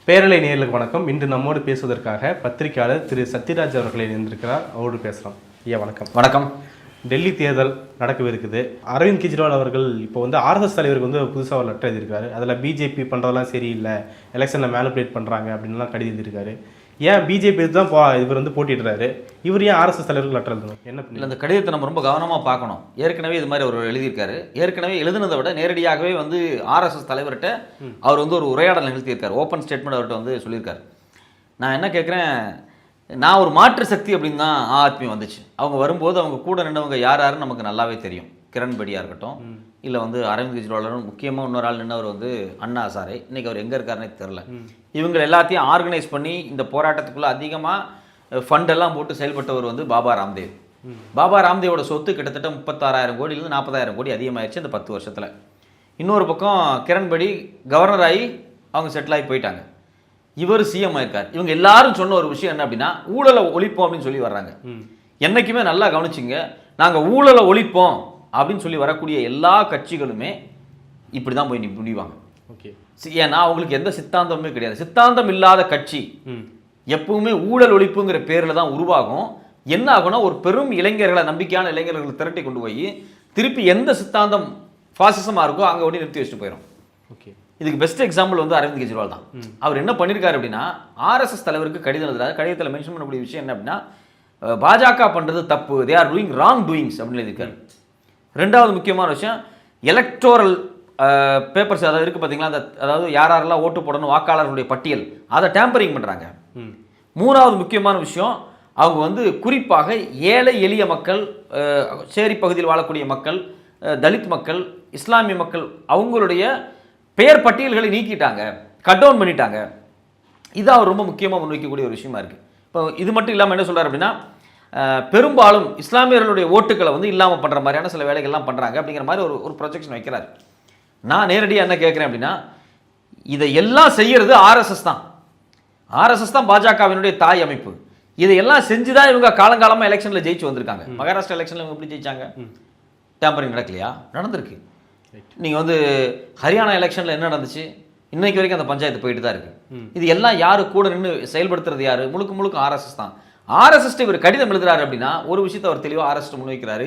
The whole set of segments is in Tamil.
பேரலை நேயர்களுக்கு வணக்கம். இன்று நம்மோடு பேசுவதற்காக பத்திரிகையாளர் திரு சத்யராஜ் அவர்களை இணைந்திருக்கிறார். அவரோடு பேசலாம். ஐயா வணக்கம். வணக்கம். டெல்லி தேர்தல் நடக்கவிருக்குது. அரவிந்த் கெஜ்ரிவால் அவர்கள் இப்போ ஆர்எஸ்எஸ் தலைவருக்கு புதுசாக ஒரு லெட்டர் எழுதியிருக்காரு. அதில் பிஜேபி பண்ணுறதெல்லாம் சரியில்லை, எலெக்ஷனில் மேனிபுலேட் பண்ணுறாங்க அப்படின்லாம் கடிதம் எழுதியிருக்காரு. ஏன் பிஜேபி தான் இவர் போட்டிடுறாரு, இவர் ஏன் ஆர்எஸ்எஸ் தலைவருக்கு லெட்டர் எழுதணும்? என்ன பண்ணி இந்த கடிதத்தை நம்ம ரொம்ப கவனமாக பார்க்கணும். ஏற்கனவே இது மாதிரி அவர் எழுதியிருக்காரு. ஏற்கனவே எழுதுனதை விட நேரடியாகவே ஆர்எஸ்எஸ் தலைவர்கிட்ட அவர் ஒரு உரையாடல் நிகழ்த்தியிருக்காரு. ஓப்பன் ஸ்டேட்மெண்ட் அவர்கிட்ட சொல்லியிருக்காரு. நான் என்ன கேட்குறேன், நான் ஒரு மாற்று சக்தி அப்படின்னு தான் ஆத்மி வந்துச்சு. அவங்க வரும்போது அவங்க கூட நின்றவங்க யாருன்னு நமக்கு நல்லாவே தெரியும். கிரண் பேடியாக இருக்கட்டும், இல்லை அரவிந்த் கெஜ்ரிவாலும், முக்கியமாக இன்னொரு ஆள் நின்றவர் அண்ணா ஹசாரே. இன்றைக்கி அவர் எங்கே இருக்காருன்னே தெரில. இவங்க எல்லாத்தையும் ஆர்கனைஸ் பண்ணி இந்த போராட்டத்துக்குள்ளே அதிகமாக ஃபண்டெல்லாம் போட்டு செயல்பட்டவர் பாபா ராம்தேவ். பாபா ராம்தேவோட சொத்து கிட்டத்தட்ட 36,000 கோடியிலேருந்து 40,000 கோடி அதிகமாகிடுச்சு இந்த 10 வருஷத்தில். இன்னொரு பக்கம் கிரண் பேடி கவர்னர் ஆகி அவங்க செட்டில் ஆகி போயிட்டாங்க. இவர் சிஎம் ஆயிருக்கார். இவங்க எல்லாரும் சொன்ன ஒரு விஷயம் என்ன அப்படின்னா, ஊழலை ஒழிப்போம் அப்படின்னு சொல்லி வர்றாங்க. என்றைக்குமே நல்லா கவனிச்சிங்க, நாங்கள் ஊழலை ஒழிப்போம் அப்படின்னு சொல்லி வரக்கூடிய எல்லா கட்சிகளுமே இப்படி தான் போய் முடிவாங்க. ஓகே, ஏன்னா அவங்களுக்கு எந்த சித்தாந்தமுமே கிடையாது. சித்தாந்தம் இல்லாத கட்சி எப்பவுமே ஊழல் ஒழிப்புங்கிற பேரில் தான் உருவாகும். என்ன ஆகும்னா, ஒரு பெரும் இளைஞர்களை, நம்பிக்கையான இளைஞர்களை திரட்டி கொண்டு போய் திருப்பி எந்த சித்தாந்தம் ஃபாசிசமாக இருக்கோ அங்கே ஓடி நிறுத்தி வச்சுட்டு போயிடும். ஓகே, இதுக்கு பெஸ்ட் எக்ஸாம்பிள் அரவிந்த் கெஜ்ரிவால் தான். அவர் என்ன பண்ணியிருக்காரு அப்படின்னா, ஆர்எஸ்எஸ் தலைவருக்கு கடிதம் எழுதுறாரு. கடிதத்தில் மென்ஷன் பண்ணக்கூடிய விஷயம் என்ன அப்படின்னா, பாஜக பண்ணுறது தப்பு, they are doing wrong doings அப்படின்னு எழுதியிருக்காரு. ரெண்டாவது முக்கியமான விஷயம், எலக்டோரல் பேப்பர்ஸ் அதாவது இருக்குது பார்த்தீங்களா, அதாவது யாரெல்லாம் ஓட்டு போடணும் வாக்காளர்களுடைய பட்டியல், அதை டேம்பரிங் பண்ணுறாங்க. மூணாவது முக்கியமான விஷயம், அவங்க குறிப்பாக ஏழை எளிய மக்கள், சேரி பகுதியில் வாழக்கூடிய மக்கள், தலித் மக்கள், இஸ்லாமிய மக்கள், அவங்களுடைய பெயர் பட்டியல்களை நீக்கிட்டாங்க, கட் டவுன் பண்ணிட்டாங்க. இது அவர் ரொம்ப முக்கியமாக முன்வைக்கக்கூடிய ஒரு விஷயமா இருக்குது. இப்போ இது மட்டும் இல்லாமல் என்ன சொல்கிறார் அப்படின்னா, பெரும்பாலும் இஸ்லாமியர்களுடைய ஓட்டுக்களை இல்லாமல் பண்ணுற மாதிரியான சில வேலைகள்லாம் பண்ணுறாங்க அப்படிங்கிற மாதிரி ஒரு ப்ரொஜெக்ஷன் வைக்கிறார். நான் நேரடியாக என்ன கேட்குறேன் அப்படின்னா, இதை எல்லாம் செய்கிறது ஆர்எஸ்எஸ் தான். ஆர்எஸ்எஸ் தான் பாஜகவினுடைய தாய் அமைப்பு. இதையெல்லாம் செஞ்சு தான் இவங்க காலங்காலமாக எலெக்ஷனில் ஜெயிச்சு வந்திருக்காங்க. மகாராஷ்டிரா எலெக்ஷனில் இவங்க எப்படி ஜெயிச்சாங்க? டேம்பரிங் நடக்கலையா? நடந்திருக்கு. நீங்கள் ஹரியானா எலெக்ஷனில் என்ன நடந்துச்சு? இன்னைக்கு வரைக்கும் அந்த பஞ்சாயத்து போயிட்டு தான் இருக்குது. இது எல்லாம் யார் கூட நின்று செயல்படுத்துறது? யார்? முழுக்க ஆர்எஸ்எஸ் தான். ஆர்எஸ்எஸ் இவர் கடிதம் எழுதுறாரு அப்படின்னா ஒரு விஷயத்தை அவர் தெளிவாக ஆர்எஸ்எஸ் முன்வைக்கிறாரு.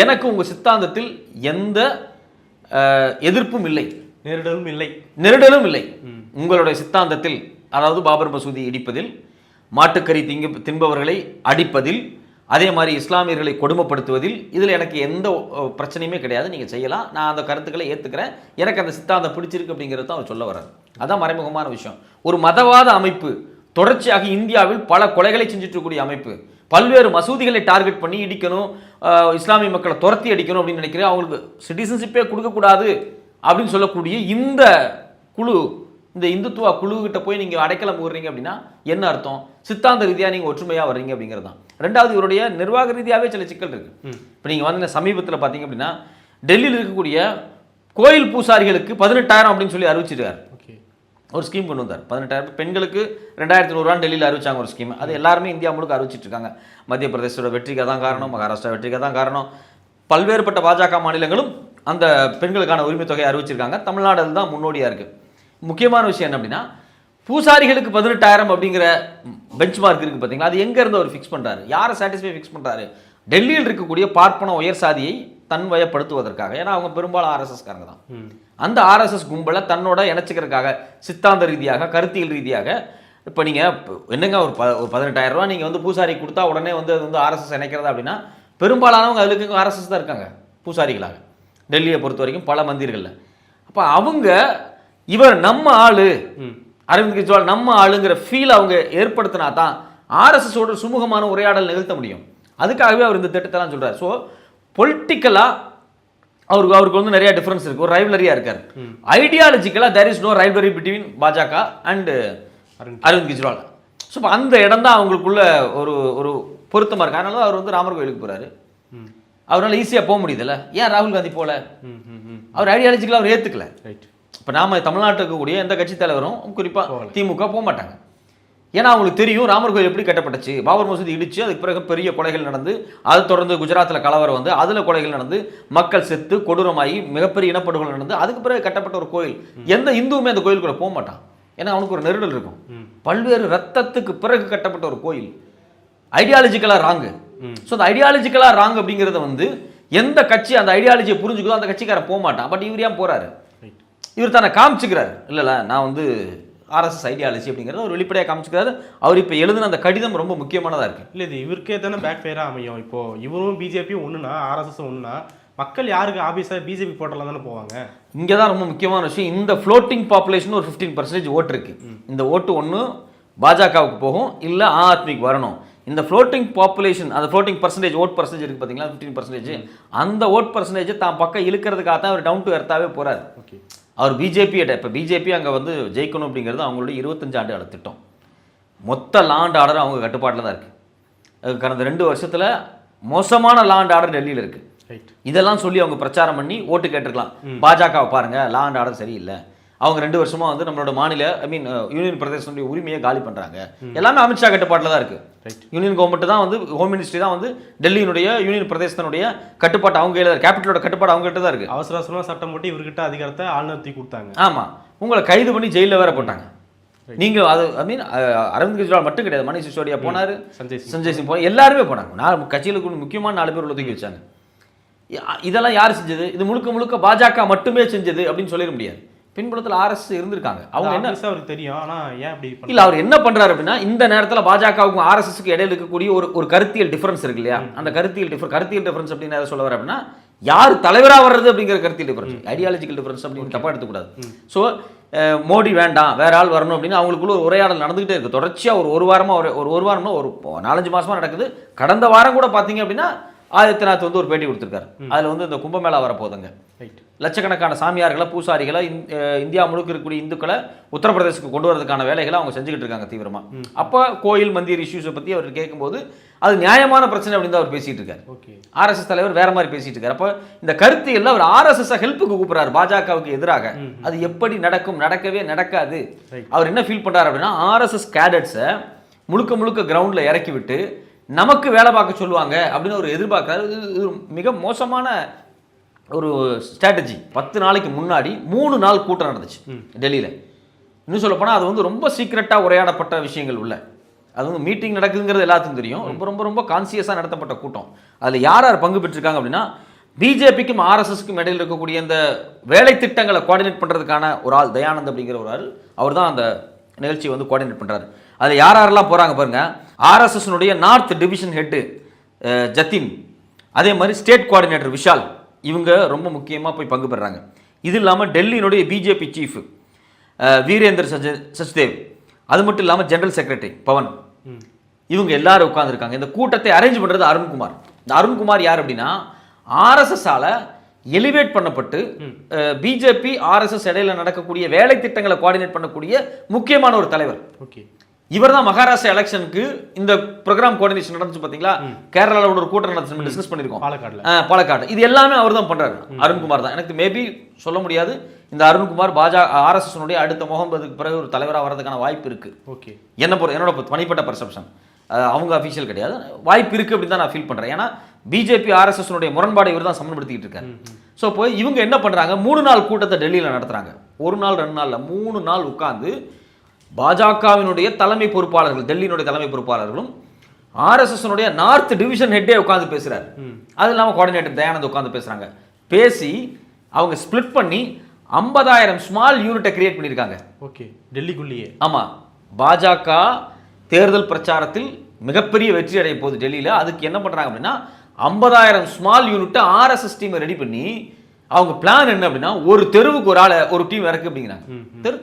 எனக்கு உங்கள் சித்தாந்தத்தில் எந்த எதிர்ப்பும் இல்லை, நெருடலும் இல்லை. உங்களுடைய சித்தாந்தத்தில், அதாவது பாபர் மசூதி இடிப்பதில், மாட்டுக்கறி தின்பவர்களை அடிப்பதில், அதே மாதிரி இஸ்லாமியர்களை கொடுமைப்படுத்துவதில், இதில் எனக்கு எந்த பிரச்சனையுமே கிடையாது, நீங்கள் செய்யலாம், நான் அந்த கருத்துக்களை ஏற்றுக்கிறேன், எனக்கு அந்த சித்தாந்தம் பிடிச்சிருக்கு அப்படிங்கிறது தான் அவர் சொல்ல வர்றாரு. அதான் மறைமுகமான விஷயம். ஒரு மதவாத அமைப்பு தொடர்ச்சியாக இந்தியாவில் பல கொலைகளை செஞ்சுட்டு இருக்கக்கூடிய அமைப்பு, பல்வேறு மசூதிகளை டார்கெட் பண்ணி இடிக்கணும், இஸ்லாமிய மக்களை துரத்தி அடிக்கணும் அப்படின்னு நினைக்கிறேன். அவங்களுக்கு சிட்டிசன்ஷிப்பே கொடுக்கக்கூடாது அப்படின்னு சொல்லக்கூடிய இந்த குழு, இந்த இந்துத்துவ குழுக்கிட்ட போய் நீங்கள் அடைக்கலம் ஊடுறீங்க அப்படின்னா என்ன அர்த்தம்? சித்தாந்த ரீதியாக நீங்கள் ஒற்றுமையாக வர்றீங்க அப்படிங்கிறது தான். ரெண்டாவது, இவருடைய நிர்வாக ரீதியாகவே சில சிக்கல் இருக்குது. இப்போ நீங்கள் சமீபத்தில் பார்த்தீங்க அப்படின்னா, டெல்லியில் இருக்கக்கூடிய கோயில் பூசாரிகளுக்கு 18,000 அப்படின்னு சொல்லி அறிவிச்சிருக்காரு. ஒரு ஸ்கீம் கொண்டு வந்தார். 18,000 பெண்களுக்கு 2,100 டெல்லியில் அறிவிச்சாங்க ஒரு ஸ்கீம். அது எல்லாருமே இந்தியா முழுக்க அறிவிச்சிட்டு இருக்காங்க. மத்திய பிரதேசோட வெற்றிக்கு தான் காரணம், மகாராஷ்டிரா வெற்றிக்கு தான் காரணம். பல்வேறுபட்ட பாஜக மாநிலங்களும் அந்த பெண்களுக்கான உரிமை தொகையை அறிவிச்சிருக்காங்க. தமிழ்நாடு தான் முன்னோடியாக இருக்குது. முக்கியமான விஷயம் என்ன அப்படின்னா, பூசாரிகளுக்கு 18,000 அப்படிங்கிற பெஞ்ச் மார்க் இருக்குது பார்த்தீங்களா, அது எங்கேருந்து அவர் ஃபிக்ஸ் பண்ணுறாரு? யாரை சாட்டிஸ்ஃபை ஃபிக்ஸ் பண்ணுறாரு? டெல்லியில் இருக்கக்கூடிய பார்ப்பன உயர் சாதியை தன்வயப்படுத்துவதற்காக. ஏன்னா அவங்க பெரும்பாலும் ஆர்எஸ்எஸ்காரங்க தான். அந்த ஆர்எஸ்எஸ் கும்பலை தன்னோட இணைச்சிக்கிறதுக்காக, சித்தாந்த ரீதியாக, கருத்தியல் ரீதியாக, இப்போ நீங்கள் என்னங்க ஒரு 18,000 ரூபா நீங்கள் பூசாரி கொடுத்தா உடனே அது ஆர்எஸ்எஸ் இணைக்கிறதா அப்படின்னா, பெரும்பாலானவங்க அதுக்கு ஆர்எஸ்எஸ் தான் இருக்காங்க பூசாரிகளாக டெல்லியை பொறுத்த வரைக்கும் பல மந்திர்களில். அப்போ அவங்க இவர் நம்ம ஆளு, அரவிந்த் கெஜ்ரிவால் நம்ம ஆளுங்கிற ஃபீல் அவங்க ஏற்படுத்தினா தான் ஆர்எஸ்எஸோட சுமூகமான உரையாடல் நிகழ்த்த முடியும். அதுக்காகவே அவர் இந்த திட்டத்தெல்லாம் சொல்கிறார். ஸோ பொலிட்டிக்கலாக அவருக்கு நிறைய டிஃபரன்ஸ் இருக்குது, ஒரு ரைவலரியாக இருக்கார். ஐடியாலஜிக்கலாக there is no rivalry between பாஜக அண்ட் அரவிந்த் கெஜ்ரிவால். ஸோ இப்போ அந்த இடம் தான் அவங்களுக்குள்ள ஒரு பொருத்தமாக இருக்குது. அதனால தான் அவர் ராமர் கோயிலுக்கு போகிறாரு. அவரால் ஈஸியாக போக முடியுதுல்ல. ஏன் ராகுல் காந்தி போகல? அவர் ஐடியாலஜிக்கலாக அவர் ஏற்றுக்கல. இப்போ நாம தமிழ்நாட்டில் இருக்கக்கூடிய எந்த கட்சி தலைவரும், குறிப்பாக திமுக போக மாட்டாங்க. ஏன்னா அவங்களுக்கு தெரியும் ராமர் கோயில் எப்படி கட்டப்பட்டுச்சு, பாபர் மசூதி இடிச்சு அதுக்கு பிறகு பெரிய கொலைகள் நடந்து, அது தொடர்ந்து குஜராத்தில் கலவரம் அதில் கொலைகள் நடந்து, மக்கள் செத்து கொடூரமாகி மிகப்பெரிய இனப்படுகொலை நடந்து, அதுக்கு பிறகு கட்டப்பட்ட ஒரு கோயில். எந்த இந்துவுமே அந்த கோயிலுக்குள்ள போக மாட்டான். ஏன்னா அவனுக்கு ஒரு நெருடல் இருக்கும். பல்வேறு ரத்தத்துக்கு பிறகு கட்டப்பட்ட ஒரு கோயில், ஐடியாலஜிக்கலாக ராங்கு. ஸோ அந்த ஐடியாலஜிக்கலாக ராங் அப்படிங்கிறத வந்து எந்த கட்சி அந்த ஐடியாலஜியை புரிஞ்சுக்குதோ அந்த கட்சிக்காரன் போக மாட்டான். பட் இவர் ஏன் போறாரு? இவர் தானே காமிச்சுக்கிறார், இல்லைல்ல நான் வந்து ஆர்எஸ்எஸ் ஐடியாலஜி அப்படிங்கிறத ஒரு வெளிப்படையாக காமிச்சுக்கிறாரு. அவர் இப்போ எழுதுன அந்த கடிதம் ரொம்ப முக்கியமானதாக இருக்கு. இல்லை, இது இவருக்கே தானே பேக் ஃபயராக அமையும். இப்போ இவரும் பிஜேபியும் ஒன்றுனா ஆர்எஸ்எஸ் ஒன்றுனா மக்கள் யாருக்கு ஆபீஸாக பிஜேபி போட்டலாம் தானே போவாங்க. இங்கே தான் ரொம்ப முக்கியமான விஷயம். இந்த ஃப்ளோட்டிங் பாப்புலேஷன் ஒரு 15% ஓட்டு இருக்கு. இந்த ஓட்டு ஒன்று பாஜகவுக்கு போகும், இல்லை ஆத்மிக்கு வரணும். இந்த ஃப்ளோட்டிங் பாப்புலேஷன், அந்த ஃப்ளோட்டிங் பர்சன்டேஜ் ஓட் பர்சன்டேஜ் இருக்கு பார்த்தீங்களா, 15%, அந்த ஓட் பர்சன்டேஜ் தான் பக்கம் இழுக்கிறதுக்காக தான் அவர் டவுன் டு எர்த்தாவே போறாரு. ஓகே, அவர் பிஜேபியிட்ட இப்போ பிஜேபி அங்கே வந்து ஜெயிக்கணும் அப்படிங்கிறது அவங்களுடைய 25 ஆண்டு கால திட்டம். மொத்த லாண்ட் ஆர்டர் அவங்க கட்டுப்பாட்டில் தான் இருக்குது. கடந்த 2 வருஷத்தில் மோசமான லாண்ட் ஆர்டர் டெல்லியில் இருக்குது. இதெல்லாம் சொல்லி அவங்க பிரச்சாரம் பண்ணி ஓட்டு கேட்டிருக்கலாம். பாஜகவை பாருங்க, லாண்ட் ஆர்டர் சரியில்லை, அவங்க 2 வருஷமா வந்து நம்மளோட மாநில யூனியன் பிரதேசனுடைய உரிமையை காலி பண்றாங்க. எல்லாமே அமித்ஷா கட்டுப்பாட்டில் தான் இருக்கு. யூனியன் கவர்மெண்ட் தான் வந்து, ஹோம் மினிஸ்ட்ரி தான் வந்து டெல்லியினுடைய யூனியன் பிரதேசத்தினுடைய கட்டுப்பாடு அவங்க கையில், கேபிட்டலோட கட்டுப்பாடு அவங்க கிட்ட தான் இருக்கு. அவசர அவசரமா சட்டம் போட்டு இவர்கிட்ட அதிகாரத்தை ஆளுநர் தூக்கி கொடுத்தாங்க. ஆமா, உங்களை கைது பண்ணி ஜெயிலில் வேற போட்டாங்க. நீங்க அது அரவிந்த் கெஜ்ரிவால் மட்டும் கிடையாது, மணிஷ் சிசோடியா போனாரு, சஞ்சய் சிங் போனார், எல்லாருமே போனாங்க. கட்சியிலுக்கு முக்கியமான 4 பேர் உள்ள தூக்கி வச்சாங்க. இதெல்லாம் யார் செஞ்சது? இது முழுக்க முழுக்க பாஜக மட்டுமே செஞ்சது அப்படின்னு சொல்லிட முடியாது. பின்புலத்தில் ஆர்எஸ் இருந்திருக்காங்க. அவங்க என்ன அவருக்கு தெரியும், ஆனா ஏன் அப்படி இல்ல, அவர் என்ன பண்றாரு அப்படின்னா, இந்த நேரத்தில் பாஜகவுக்கும் ஆர்எஸ்எஸ்க்கு இடையில இருக்கக்கூடிய ஒரு கருத்தியல் டிஃபரன்ஸ் இருக்கு இல்லையா, அந்த கருத்தியல் டிஃபரன்ஸ் அப்படின்னு எதை சொல்ல வர அப்படின்னா, யார் தலைவராக வர்றது அப்படிங்கிற கருத்தியல் டிஃபரன்ஸ், ஐடியாலஜிக்கல் டிஃபரன்ஸ் அப்படின்னு தப்பா எடுத்துக்கூடாது. ஸோ மோடி வேண்டாம், வேற ஆள் வரணும் அப்படின்னு அவங்களுக்குள்ள ஒரு உரையாடல் நடந்துகிட்டே இருக்கு. தொடர்ச்சியா ஒரு வாரமா ஒரு வாரம்னா ஒரு 4-5 மாசமா நடக்குது. கடந்த வாரம் கூட பாத்தீங்க அப்படின்னா ஆதித்யநாத் வந்து ஒரு பேட்டி கொடுத்துருக்காரு. அதுல வந்து இந்த கும்பமேளா வரப்போகுதுங்க, லட்சக்கணக்கான சாமியார்களை, பூசாரிகளை, இந்தியா முழுக்க இருக்கக்கூடிய இந்துக்களை உத்தரப்பிரதேசத்துக்கு கொண்டு வரதுக்கான வேலைகளை அவங்க செஞ்சுக்கிட்டு இருக்காங்க தீவிரமா. அப்போ கோயில் மந்திர் இஷ்யூஸை பற்றி அவர் கேட்கும்போது அது நியாயமான பிரச்சனை அப்படின்னு தான் அவர் பேசிட்டு இருக்காரு. ஆர்எஸ்எஸ் தலைவர் வேற மாதிரி பேசிட்டு இருக்காரு. அப்போ இந்த கருத்தியல்ல அவர் ஆர்எஸ்எஸ் ஹெல்ப்புக்கு கூப்பிடுறாரு பாஜகவுக்கு எதிராக. அது எப்படி நடக்கும்? நடக்கவே நடக்காது. அவர் என்ன ஃபீல் பண்றாரு அப்படின்னா, ஆர்எஸ்எஸ் கேடட்ஸை முழுக்க முழுக்க கிரவுண்ட்ல இறக்கி விட்டு நமக்கு வேலை பார்க்க சொல்லுவாங்க அப்படின்னு ஒரு எதிர்பார்க்கிறாரு. இது மிக மோசமான ஒரு ஸ்ட்ராட்டஜி. 10 நாளைக்கு முன்னாடி 3 நாள் கூட்டம் நடந்துச்சு டெல்லியில். இன்னும் சொல்ல போனால் அது வந்து ரொம்ப சீக்ரெட்டாக உரையாடப்பட்ட விஷயங்கள் உள்ள, அது வந்து மீட்டிங் நடக்குதுங்கிறது எல்லாத்துக்கும் தெரியும். ரொம்ப ரொம்ப ரொம்ப கான்சியஸாக நடத்தப்பட்ட கூட்டம். அதில் யார் யார் பங்கு பெற்றிருக்காங்க அப்படின்னா, பிஜேபிக்கும் ஆர்எஸ்எஸ்க்கும் இடையில் இருக்கக்கூடிய இந்த வேலை திட்டங்களை கோஆர்டினேட் பண்ணுறதுக்கான ஒரு ஆள் தயானந்த் அப்படிங்கிற ஒரு ஆள், அவர் தான் அந்த நிகழ்ச்சியை வந்து கோஆர்டினேட் பண்ணுறாரு. அதில் யார் யாரெல்லாம் போகிறாங்க பாருங்க. ஆர்எஸ்எஸ்னுடைய நார்த் டிவிஷன் ஹெட்டு ஜத்தின், அதே மாதிரி ஸ்டேட் கோஆர்டினேட்டர் விஷால், இவங்க ரொம்ப முக்கியமாக போய் பங்கு பெறாங்க. இது இல்லாமல் டெல்லியினுடைய பிஜேபி சீஃப் வீரேந்தர் சச்தேவ், அது மட்டும் இல்லாமல் ஜெனரல் செக்ரட்டரி பவன், இவங்க எல்லாரும் உட்கார்ந்துருக்காங்க. இந்த கூட்டத்தை அரேஞ்ச் பண்ணுறது அருண்குமார். இந்த அருண்குமார் யார் அப்படின்னா, ஆர்எஸ்எஸ்ஸால எலிவேட் பண்ணப்பட்டு பிஜேபி ஆர்எஸ்எஸ் இடையில நடக்கக்கூடிய வேலை திட்டங்களை கோஆர்டினேட் பண்ணக்கூடிய முக்கியமான ஒரு தலைவர். ஓகே, இவர் தான் மகாராஷ்டிரா எலெக்ஷனுக்கு இந்த ப்ரோக்ராம் கோஆர்டினேஷன் நடந்துச்சு பார்த்தீங்களா, கேரளாவில் ஒரு கூட்டம் நடந்துச்சு, டிஸ்கஸ் பண்ணியிருக்கோம் பாலக்காடு. இது எல்லாமே அவர் தான் பண்றாரு, அருண்குமார் தான். எனக்கு மேபி சொல்ல முடியாது, இந்த அருண்குமார் ஆர்எஸ்எஸ் அடுத்த முகமதுக்கு பிறகு ஒரு தலைவராக வரதுக்கான வாய்ப்பு இருக்கு. ஓகே, என்னோட தனிப்பட்ட பர்செப்ஷன், அவங்க அஃபீஷியல் கிடையாது, வாய்ப்பு இருக்கு அப்படின்னு தான் நான் ஃபீல் பண்றேன். ஏன்னா பிஜேபி ஆர்எஸ்எஸ் முரண்பாடு இவர் தான் சமன்படுத்திக்கிட்டு இருக்காரு. ஸோ இப்போ இவங்க என்ன பண்றாங்க, 3 நாள் கூட்டத்தை டெல்லியில் நடத்துறாங்க. 1 நாள் 2 நாள்ல 3 நாள் உட்கார்ந்து பாஜகவினுடைய தலைமை பொறுப்பாளர்கள், டெல்லியினுடைய தலைமை பொறுப்பாளர்களும் ஆர்எஸ்எஸ் நார்த் டிவிஷன் ஹெட்டே உட்கார்ந்து பேசுறாரு. அது இல்லாமல் கோஆர்டினேட்டர் தயானந்த் உட்கார்ந்து பேசுறாங்க. பேசி அவங்க ஸ்பிளிட் பண்ணி 50,000 ஸ்மால் யூனிட்டை கிரியேட் பண்ணியிருக்காங்க. ஓகே, டெல்லிக்குள்ளேயே. ஆமா, பாஜக தேர்தல் பிரச்சாரத்தில் மிகப்பெரிய வெற்றி அடைய போகுது டெல்லியில். அதுக்கு என்ன பண்றாங்க அப்படின்னா, 50,000 ஸ்மால் யூனிட்டை ஆர்எஸ்எஸ் டீமை ரெடி பண்ணி, அவங்க பிளான் என்ன அப்படின்னா, ஒரு தெருவுக்கு ஒரு டீம் இறக்கு அப்படிங்கிறாங்க.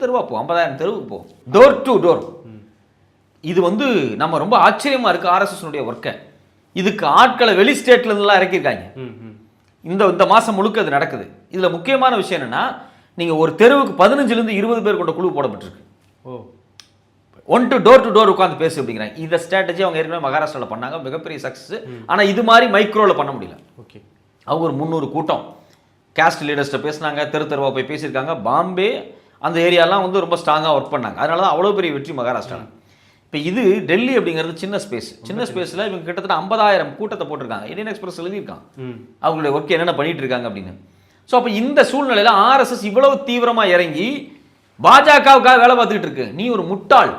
தெருவா போ, 50,000 தெருவுக்கு போ, டோர் டு டோர். இது வந்து நம்ம ரொம்ப ஆச்சரியமா இருக்கு ஆர்எஸ்எஸ் ஒர்க்கை. இதுக்கு ஆட்களை வெளி ஸ்டேட்ல இருந்தெல்லாம் இறக்கியிருக்காங்க. இந்த மாசம் முழுக்க அது நடக்குது. இதுல முக்கியமான விஷயம் என்னன்னா, நீங்க ஒரு தெருவுக்கு 15 to 20 பேர் கொண்ட குழு போடப்பட்டிருக்கு. டோர் டு டோர் உட்காந்து பேசு அப்படிங்கிறாங்க. இந்த ஸ்ட்ராட்டஜி அவங்க ஏற்கனவே மகாராஷ்டிராவில் பண்ணாங்க, மிகப்பெரிய சக்சஸ். ஆனா இது மாதிரி மைக்ரோல பண்ண முடியல. ஓகே, அவங்க ஒரு 300 கூட்டம் கேஸ்ட் லீடர்ஸ்ட்ட பேசினாங்க, தெருவா போய் பேசியிருக்காங்க. பாம்பே அந்த ஏரியாலாம் வந்து ரொம்ப ஸ்ட்ராங்காக ஒர்க் பண்ணாங்க. அதனால தான் அவ்வளோ பெரிய வெற்றி மகாராஷ்டிரா. இப்போ இது டெல்லி அப்படிங்கிறது சின்ன ஸ்பேஸில் இவங்க கிட்டத்தட்ட 50,000 கூட்டத்தை போட்டிருக்காங்க. இந்தியன் எக்ஸ்பிரஸ் எழுதியிருக்காங்க அவங்களுடைய ஒர்க் என்னென்ன பண்ணிட்டு இருக்காங்க அப்படின்னு. ஸோ அப்போ இந்த சூழ்நிலையில் ஆர்எஸ்எஸ் இவ்வளவு தீவிரமாக இறங்கி பாஜகவுக்காக வேலை பார்த்துக்கிட்டு இருக்கு. நீ ஒரு முட்டாள்.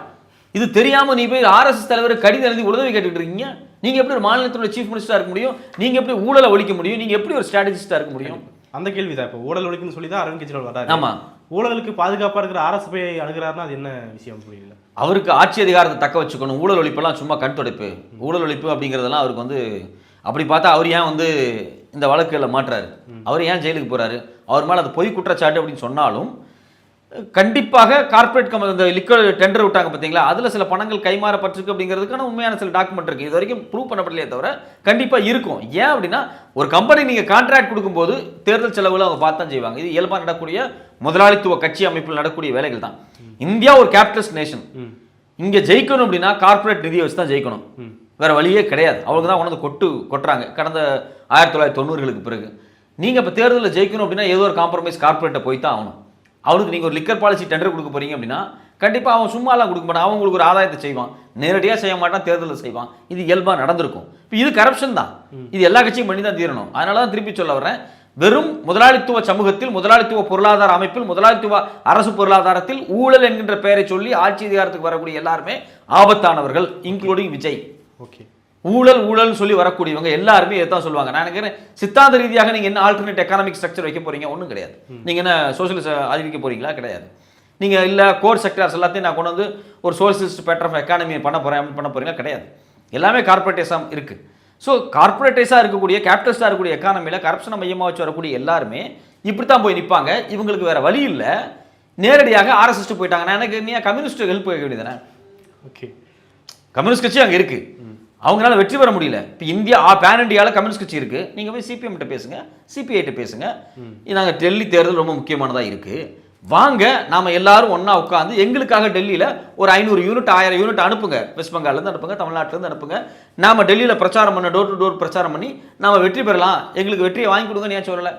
இது தெரியாம நீ போய் ஆர்எஸ்எஸ் தலைவர் கடிதம் எழுதி உதவி கேட்டுட்டு இருக்கீங்க. நீங்க எப்படி ஒரு மாநிலத்தோட சீஃப் மினிஸ்டரா இருக்க முடியும்? நீங்க எப்படி ஊழலை ஒழிக்க முடியும்? நீங்க எப்படி ஒரு ஸ்ட்ராட்டஜிஸ்டா இருக்க முடியும்? அந்த கேள்விதான். இப்போ ஊழல் ஒழிக்குன்னு சொல்லி தான் அரவிந்த் கெஜ்ரிவால் வராரு. ஆமா, ஊழலுக்கு பாதுகாப்பா இருக்கிற அரசு போய் அணுகிறாருன்னா அது என்ன விஷயம் புரியல. அவருக்கு ஆட்சி அதிகாரத்தை தக்க வச்சுக்கணும். ஊழல் ஒழிப்பெல்லாம் சும்மா கண் துடைப்பு. ஊழல் ஒழிப்பு அப்படிங்கிறதெல்லாம் அவருக்கு வந்து அப்படி பார்த்தா அவர் ஏன் வந்து இந்த வழக்குகளில் மாட்டுறாரு? அவர் ஏன் ஜெயிலுக்கு போறாரு? அவர் மேலே அது பொய் குற்றச்சாட்டு அப்படின்னு சொன்னாலும் கண்டிப்பாக கார்பரேட் இந்த லிக்விட் டெண்டர் விட்டாங்க பார்த்தீங்களா, அதில் சில பணங்கள் கைமாறப்பட்டிருக்கு அப்படிங்கிறதுக்கான உண்மையான சில டாக்குமெண்ட் இருக்குது. இது வரைக்கும் ப்ரூவ் பண்ணப்படலையே தவிர கண்டிப்பாக இருக்கும். ஏன் அப்படின்னா ஒரு கம்பெனி நீங்கள் கான்ட்ராக்ட் கொடுக்கும்போது தேர்தல் செலவுல அவங்க பார்த்து தான் செய்வாங்க. இது இயல்பாக நடக்கக்கூடிய முதலாளித்துவ கட்சி அமைப்பில் நடக்கக்கூடிய வேலைகள் தான். இந்தியா ஒரு கேபிட்டலிஸ்ட் நேஷன். இங்கே ஜெயிக்கணும் அப்படின்னா கார்பரேட் நிதியை வச்சு தான் ஜெயிக்கணும். வேற வழியே கிடையாது. அவங்களுக்கு தான் உணர்ந்து கொட்டுறாங்க கடந்த 1990களுக்கு பிறகு. நீங்கள் இப்போ தேர்தலில் ஜெயிக்கணும் அப்படின்னா ஏதோ ஒரு காம்ப்ரமைஸ் கார்பரேட்டை போய் தான் ஆகணும். அவனுக்கு நீங்கள் ஒரு லிக்கர் பாலிசி டெண்டர் கொடுக்க போறீங்க அப்படின்னா கண்டிப்பாக அவன் சும்மாலாம் கொடுக்க மாட்டான். அவங்களுக்கு ஒரு ஆதாயத்தை செய்வான், நேரடியாக செய்ய மாட்டான், தேர்தலில் செய்வான். இது இயல்பாக நடந்திருக்கும். இப்போ இது கரப்ஷன் தான். இது எல்லா கட்சியும் பண்ணி தான் தீரணும். அதனால தான் திருப்பி சொல்ல வர்றேன், வெறும் முதலாளித்துவ சமூகத்தில், முதலாளித்துவ பொருளாதார அமைப்பில், முதலாளித்துவ அரசு பொருளாதாரத்தில் ஊழல் என்கின்ற பெயரை சொல்லி ஆட்சி அதிகாரத்துக்கு வரக்கூடிய எல்லாருமே ஆபத்தானவர்கள், இன்க்ளூடிங் விஜய். ஓகே, ஊழல் ஊழல் சொல்லி வரக்கூடியவங்க எல்லாருமே இதான் சொல்லுவாங்க. நான் நினைக்கிறேன் சித்தாந்த ரீதியாக நீங்க என்ன ஆல்டர்னேட் எக்கானமிக் ஸ்ட்ரக்சர் வைக்க போறீங்க? ஒன்றும் கிடையாது. நீங்க என்ன சோசியலிஸ்ட் அறிவிக்க போறீங்களா? கிடையாது. நீங்க இல்ல கோர் செக்டர்ஸ் எல்லாத்தையும் நான் கொண்டு வந்து ஒரு சோசியலிஸ்ட் பேட்டர் ஆஃப் எக்கானமி பண்ண போறீங்களா? கிடையாது. எல்லாமே கார்பரேட்டிசம் இருக்கு. ஸோ கார்பரேட்டிஸாக இருக்கக்கூடிய கேபிட்டலிஸ்டாக இருக்கக்கூடிய எக்கானமியில் கரப்ஷனை மையமாக வச்சு வரக்கூடிய எல்லாருமே இப்படித்தான் போய் நிற்பாங்க. இவங்களுக்கு வேற வழி இல்லை, நேரடியாக ஆர்எஸ்எஸ் போயிட்டாங்க. நான் எனக்கு நீ கம்யூனிஸ்ட் ஹெல்ப் வைக்க வேண்டியதானே? ஓகே, கம்யூனிஸ்ட் கட்சி அங்கே இருக்கு, அவங்களால வெற்றி பெற முடியல. இப்போ இந்தியா பேன் இண்டியாவில் கம்யூனிஸ்ட் கட்சி இருக்கு. நீங்கள் போய் சிபிஎம் கிட்ட பேசுங்க, சிபிஐ கிட்ட பேசுங்க. நாங்கள் டெல்லி தேர்தல் ரொம்ப முக்கியமானதாக இருக்கு, வாங்க நாம எல்லாரும் ஒன்னா உட்காந்து எங்களுக்காக டெல்லியில் ஒரு 500 யூனிட் 1000 யூனிட் அனுப்புங்க. வெஸ்ட் பெங்கால்லேருந்து அனுப்புங்க, தமிழ்நாட்டிலேருந்து அனுப்புங்க. நாம டெல்லியில் பிரச்சாரம் பண்ண டோர் டு டோர் பிரச்சாரம் பண்ணி நாம வெற்றி பெறலாம், எங்களுக்கு வெற்றியை வாங்கி கொடுங்கன்னு ஏன் சொல்லலை?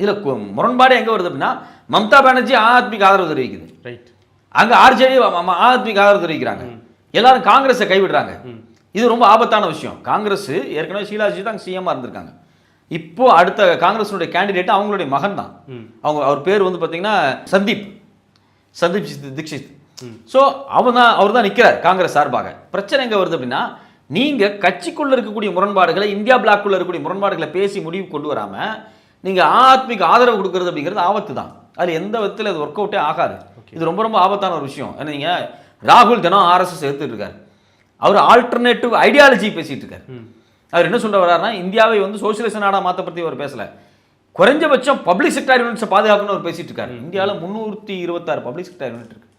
இதில் முரண்பாடு எங்கே வருது அப்படின்னா, மம்தா பானர்ஜி ஆத்மிக்கு ஆதரவு தெரிவிக்குது, ரைட், அங்கே ஆர்ஜேடி ஆத்மிக்கு ஆதரவு தெரிவிக்கிறாங்க, எல்லாரும் காங்கிரஸை கைவிடுறாங்க. இது ரொம்ப ஆபத்தான விஷயம். காங்கிரஸ் ஏற்கனவே ஷீலாஜி தான் சிஎம்மாக இருந்திருக்காங்க. இப்போ அடுத்த காங்கிரஸுடைய கேண்டிடேட் அவங்களுடைய மகன் தான். அவர் பேர் வந்து பார்த்தீங்கன்னா சந்தீப் தீக்ஷித். ஸோ அவர் தான் நிற்கிறார் காங்கிரஸ் சார்பாக. பிரச்சனை எங்கே வருது அப்படின்னா, நீங்கள் கட்சிக்குள்ள இருக்கக்கூடிய முரண்பாடுகளை, இந்தியா பிளாக்குள்ள இருக்கக்கூடிய முரண்பாடுகளை பேசி முடிவு கொண்டு வராமல் நீங்கள் ஆத்மிக்கு ஆதரவு கொடுக்கறது அப்படிங்கிறது ஆபத்து தான். அதில் எந்த விதத்தில் அது ஒர்க் அவுட்டே ஆகாது. இது ரொம்ப ரொம்ப ஆபத்தான ஒரு விஷயம். ஏன்னா நீங்கள் ராகுல் தினம் ஆர்எஸ்எஸ் எடுத்துட்டு இருக்காரு, அவர் ஆல்டர்னேட்டிவ் ஐடியாலஜி பேசிட்டு இருக்காரு. அவர் என்ன சொல்ற வர்றாருன்னா, இந்தியாவை வந்து சோசியலிச நாடா மாற்ற பற்றி அவர் பேசல, குறைஞ்சபட்சம் பப்ளிக் செக்டர் யூனிட்ஸை பாதுகாக்கணும்னு அவர் பேசிட்டு இருக்காரு. இந்தியாவில் 326 பப்ளிக் செக்டர் யூனிட் இருக்கு,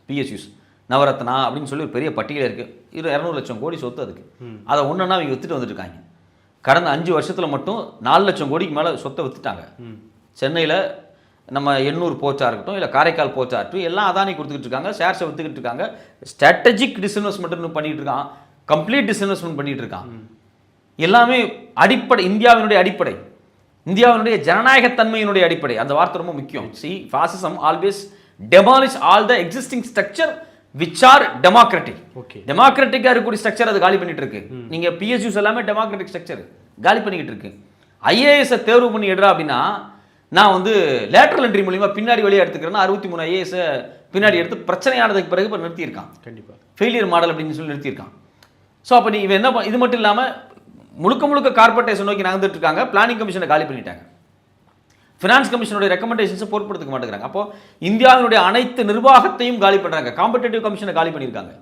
பிஎஸ்யூஸ், நவரத்னா அப்படின்னு சொல்லி ஒரு பெரிய பட்டியல் இருக்கு. 200 லட்சம் கோடி சொத்து அதுக்கு. அதை ஒன்றுன்னா அவங்க வித்துட்டு வந்துட்டு இருக்காங்க. கடந்த 5 வருஷத்துல மட்டும் 4 லட்சம் கோடிக்கு மேலே சொத்தை வித்துட்டாங்க. சென்னையில் நம்ம எண்ணூர் போச்சா இருக்கட்டும், இல்லை காரைக்கால் போச்சா இருக்கட்டும், எல்லாம் அதானி கொடுத்துக்கிட்டு இருக்காங்க, ஷேர்ஸை வித்துக்கிட்டு இருக்காங்க. ஸ்ட்ராட்டஜிக் டிஸ்இன்வெஸ்ட்மெண்ட் பண்ணிட்டு இருக்கான், கம்ப்ளீட் டிஸ்இன்வெஸ்ட்மெண்ட் பண்ணிட்டு இருக்கான். எல்லாமே அடிப்படை, இந்தியாவினுடைய அடிப்படை, இந்தியாவினுடைய ஜனநாயகத்தன்மையினுடைய அடிப்படை. அந்த வார்த்தை ரொம்ப முக்கியம். Fascism always demolish all the existing structure which are democratic. டெமோக்ராட்டிக்காக இருக்கக்கூடிய ஸ்ட்ரக்சர் அது காலி பண்ணிட்டு இருக்கு. நீங்க பிஎஸ்யூஸ் எல்லாமே டெமோக்ராட்டிக் ஸ்ட்ரக்சர் காலி பண்ணிக்கிட்டு இருக்கு. ஐஏஎஸ் தேர்வு பண்ணி எடுறா அப்படின்னா, நான் வந்து லேட்டரல் என்ட்ரி மூலியமா பின்னாடி வழியாக எடுத்துக்கிறேன்னா 63 ஐஏஎஸ் பின்னாடி எடுத்து பிரச்சனையானதுக்கு பிறகு இப்போ நிறுத்தியிருக்கான். கண்டிப்பாக ஃபெயிலியர் மாடல் அப்படின்னு சொல்லி நிறுத்தியிருக்கான். ஸோ அப்போ நீ என்ன, இது மட்டும் இல்லாமல் முழுக்க கார்பரேஷன் நோக்கி நகர்ந்துட்டு இருக்காங்க. பிளானிங் கமிஷனை காலி பண்ணிட்டாங்க, ஃபினான்ஸ் கமிஷனுடைய ரெக்கமெண்டேஷன்ஸை பொருட்படுத்திக்க மாட்டேங்கிறாங்க. அப்போ இந்தியாவினுடைய அனைத்து நிர்வாகத்தையும் காலி பண்ணுறாங்க, காம்படேட்டிவ் கமிஷனை காலி பண்ணியிருக்காங்க.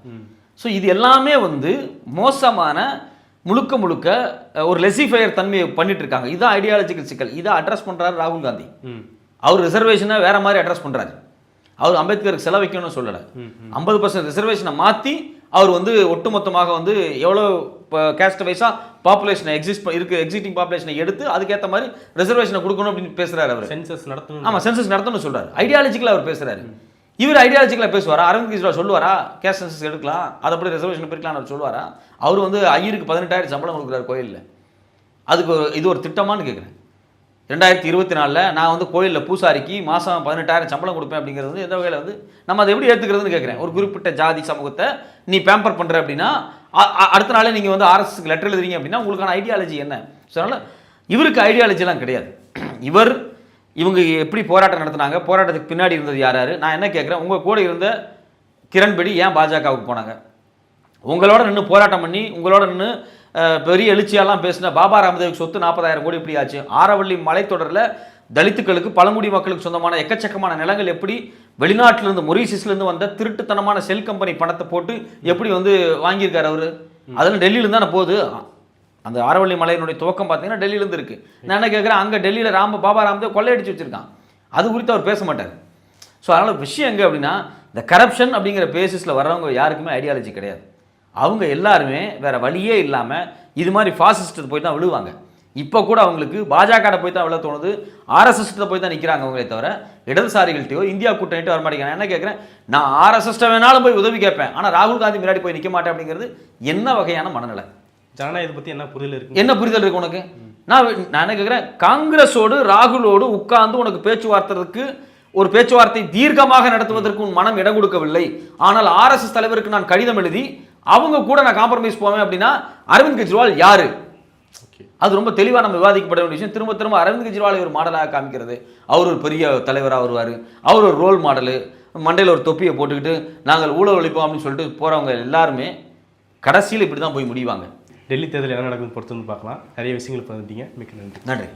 ஸோ இது எல்லாமே வந்து மோசமான முழுக்க ஒரு லெசிஃபயர் தன்மையை பண்ணிட்டு இருக்காங்க. இதான் ஐடியாலஜிக்கல் சிக்கல். இதை அட்ரஸ் பண்றாரு ராகுல் காந்தி. அவர் ரிசர்வேஷனை வேற மாதிரி அட்ரஸ் பண்றாரு. அவர் அம்பேத்கருக்கு செலவு வைக்கணும்னு சொல்லலை, 50% ரிசர்வேஷனை மாற்றி அவர் வந்து ஒட்டுமொத்தமாக வந்து எவ்வளோ கேஸ்ட் வைஸா பாப்புலேஷனை எக்ஸிஸ்டிங் பாப்புலேஷனை எடுத்து அதுக்கேற்ற மாதிரி ரிசர்வேஷனை கொடுக்கணும் அப்படின்னு பேசுறாரு. அவர் சென்சஸ் நடத்தணும், ஆமா சென்சஸ் நடத்தணும்னு சொல்றாரு. ஐடியாலஜிக்கல் அவர் பேசுறாரு. இவர் ஐடியாலஜிக்கலாக பேசுவாரா? அரவிந்த் கெஜ்ரிவால் சொல்லுவாரா கேஸ்ட் சென்சஸ் எடுக்கலாம், அதை அப்படி ரிசர்வேஷன் பிரிக்கலாம் அவர் சொல்லுவாரா? அவர் வந்து ஐயருக்கு 18,000 சம்பளம் கொடுக்குறாரு கோயிலில். அதுக்கு இது ஒரு திட்டமானு கேட்குறேன். 2024 நான் வந்து கோயிலில் பூசாரிக்கு மாதம் 18,000 சம்பளம் கொடுப்பேன் அப்படிங்கிறது வந்து எந்த வகையில் வந்து நம்ம அதை எப்படி ஏற்றுக்கிறதுன்னு கேட்குறேன். ஒரு குறிப்பிட்ட ஜாதி சமூகத்தை நீ பேம்பர் பண்ணுற அப்படின்னா அடுத்த நாளே நீங்கள் வந்து ஆர்எஸ்எஸ்க்கு லெட்டர் எழுதுறீங்க அப்படின்னா உங்களுக்கான ஐடியாலஜி என்ன? ஸோ அதனால் இவருக்கு ஐடியாலஜிலாம் கிடையாது. இவர் இவங்க எப்படி போராட்டம் நடத்துனாங்க, போராட்டத்துக்கு பின்னாடி இருந்தது யார் யார். நான் என்ன கேட்குறேன், உங்கள் கூட இருந்த கிரண்பேடி ஏன் பாஜகவுக்கு போனாங்க? உங்களோட நின்று போராட்டம் பண்ணி உங்களோட நின்று பெரிய எழுச்சியெல்லாம் பேசின பாபா ராமதேவுக்கு சொத்து 40,000 கோடி எப்படி ஆச்சு? ஆரவள்ளி மலைத்தொடரில் தலித்துக்களுக்கு பழங்குடி மக்களுக்கு சொந்தமான எக்கச்சக்கமான நிலங்கள் எப்படி வெளிநாட்டிலிருந்து மொரீசியஸ்லேருந்து வந்த திருட்டுத்தனமான செல் கம்பெனி பணத்தை போட்டு எப்படி வந்து வாங்கியிருக்காரு அவர்? அதெல்லாம் டெல்லியிலேருந்து தானே போகுது. அந்த ஆரவள்ளி மலையினுடைய துவக்கம் பார்த்தீங்கன்னா டெல்லியிலேருந்து இருக்குது. நான் என்ன கேட்குறேன், அங்கே டெல்லியில் பாபா ராமதேவ் கொள்ளையடிச்சு வச்சுருக்கான். அது குறித்து அவர் பேச மாட்டார். ஸோ அதனால் விஷயம் எங்கே அப்படின்னா, இந்த கரப்ஷன் அப்படிங்கிற பேசிஸில் வர்றவங்க யாருக்குமே ஐடியாலஜி கிடையாது. அவங்க எல்லாருமே வேறு வழியே இல்லாமல் இது மாதிரி ஃபாசிஸ்ட்டு போய் தான் விழுவாங்க. இப்போ கூட அவங்களுக்கு பாஜக போய் தான் விழ தோணுது, ஆர்எஸ்எஸ்கிட்ட போய் தான் நிற்கிறாங்க அவங்களே தவிர இடதுசாரிகள்கிட்டயோ இந்தியா கூட்டணிட்டு வர மாட்டேங்கிறேன். என்ன கேட்குறேன், நான் ஆர்எஸ்எஸ்ட்ட வேணாலும் போய் உதவி கேட்பேன், ஆனால் ராகுல் காந்தி முன்னாடி போய் நிற்க மாட்டேன் அப்படிங்கிறது என்ன வகையான மனநிலை? ஜனநாயகத்தை பற்றி என்ன புரிதல் இருக்கு? என்ன புரிதல் இருக்கு உனக்கு? நான் என்ன கேட்குறேன், காங்கிரஸோடு ராகுலோடு உட்கார்ந்து உனக்கு பேச்சுவார்த்தைக்கு ஒரு பேச்சுவார்த்தை தீர்க்கமாக நடத்துவதற்கு உன் மனம் இடம் கொடுக்கவில்லை. ஆனால் ஆர்எஸ்எஸ் தலைவருக்கு நான் கடிதம் எழுதி அவங்க கூட நான் காம்ப்ரமைஸ் போவேன் அப்படின்னா அரவிந்த் கெஜ்ரிவால் யாரு? அது ரொம்ப தெளிவாக நம்ம விவாதிக்கப்பட வேண்டிய விஷயம். திரும்ப திரும்ப அரவிந்த் கெஜ்ரிவாலை ஒரு மாடலாக காமிக்கிறது. அவர் ஒரு பெரிய தலைவராக வருவார், அவர் ஒரு ரோல் மாடலு, மண்டையில் ஒரு தொப்பியை போட்டுக்கிட்டு நாங்கள் ஊழல் ஒழிப்போம் அப்படின்னு சொல்லிட்டு போகிறவங்க எல்லாருமே கடைசியில் இப்படி தான் போய் முடிவாங்க. டெல்லி தேர்தல் என்ன நடக்குதுன்னு பொறுத்து வந்து பார்க்கலாம். நிறைய விஷயங்கள் பண்ணிட்டீங்க. மிக்க நன்றி. நன்றி.